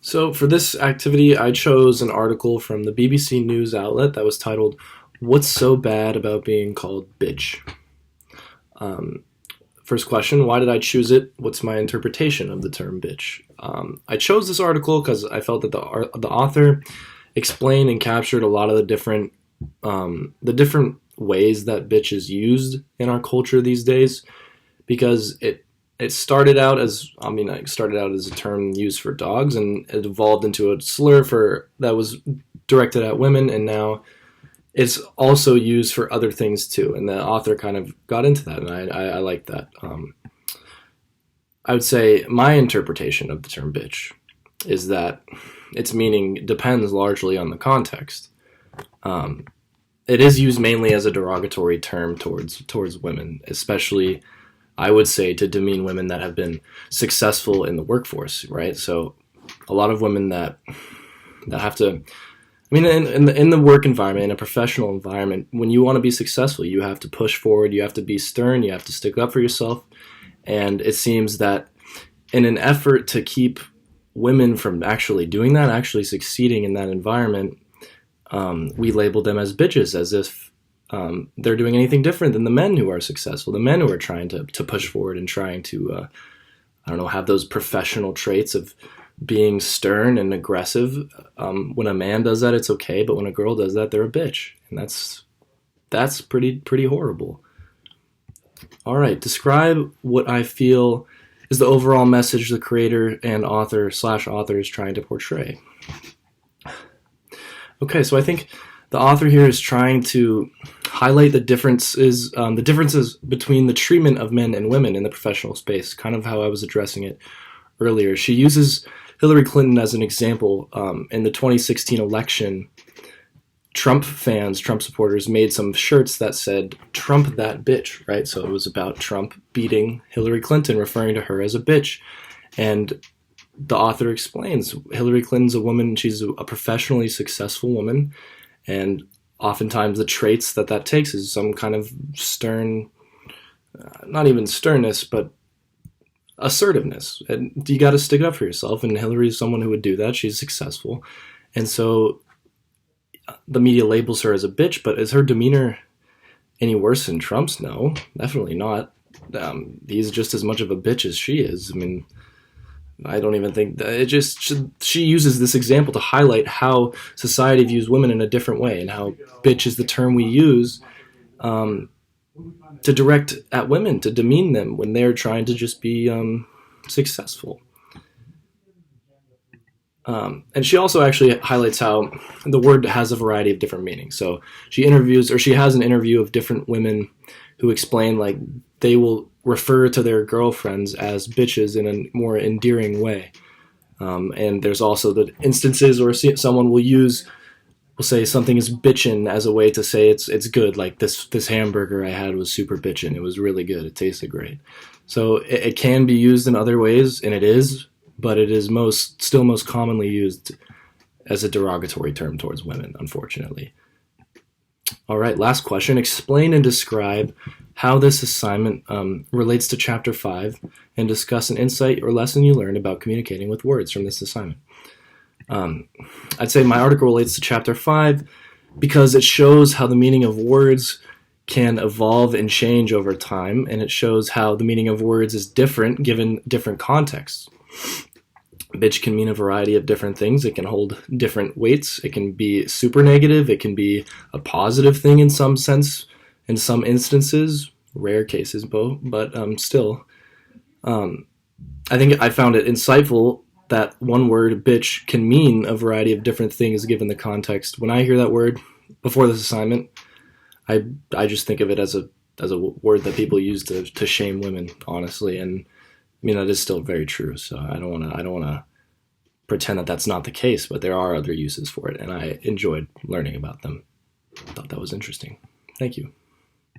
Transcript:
So for this activity, I chose an article from the BBC News outlet that was titled, "What's so bad about being called bitch?" Um, First question, why did I choose it? What's my interpretation of the term bitch? I chose this article because I felt that the author explained and captured a lot of the different ways that bitch is used in our culture these days, because it started out as it started out as a term used for dogs, and it evolved into a slur that was directed at women, and now it's also used for other things too. And the author kind of got into that, and I like that. I would say my interpretation of the term bitch is that its meaning depends largely on the context. It is used mainly as a derogatory term towards women, especially, I would say, to demean women that have been successful in the workforce, right? So a lot of women that have to, in the work environment, in a professional environment, when you want to be successful, you have to push forward, you have to be stern, you have to stick up for yourself. And it seems that in an effort to keep women from actually doing that, actually succeeding in that environment, we label them as bitches, as if they're doing anything different than the men who are successful, the men who are trying to push forward and trying to, have those professional traits of being stern and aggressive. When a man does that, it's okay, but when a girl does that, they're a bitch, and that's pretty horrible. All right, describe what I feel is the overall message the creator and author is trying to portray. Okay, so I think the author here is trying to highlight the differences between the treatment of men and women in the professional space, kind of how I was addressing it earlier. She uses Hillary Clinton as an example. In the 2016 election, Trump supporters made some shirts that said, "Trump that bitch," right? So it was about Trump beating Hillary Clinton, referring to her as a bitch. And the author explains, Hillary Clinton's a woman, she's a professionally successful woman, and oftentimes the traits that takes is some kind of stern, not even sternness, but assertiveness. And you got to stick up for yourself, and Hillary is someone who would do that. She's successful. And so the media labels her as a bitch, but is her demeanor any worse than Trump's? No, definitely not. He's just as much of a bitch as she is. I don't even think that she uses this example to highlight how society views women in a different way, and how bitch is the term we use to direct at women, to demean them when they're trying to just be successful. And she also actually highlights how the word has a variety of different meanings. So she has an interview of different women who explain, like, they will refer to their girlfriends as bitches in a more endearing way. And there's also the instances where someone will say something is bitchin' as a way to say it's good. Like, this hamburger I had was super bitchin'. It was really good. It tasted great. So it can be used in other ways, and it is, but it is still most commonly used as a derogatory term towards women, unfortunately. All right, last question. Explain and describe how this assignment relates to Chapter 5, and discuss an insight or lesson you learned about communicating with words from this assignment. I'd say my article relates to Chapter 5 because it shows how the meaning of words can evolve and change over time, and it shows how the meaning of words is different given different contexts. Bitch can mean a variety of different things. It can hold different weights. It can be super negative. It can be a positive thing in some sense, in some instances, rare cases, but still. I think I found it insightful that one word, bitch, can mean a variety of different things given the context. When I hear that word before this assignment, I just think of it as a word that people use to shame women, honestly, and that is still very true. So I don't want to pretend that that's not the case, but there are other uses for it, and I enjoyed learning about them. I thought that was interesting. Thank you.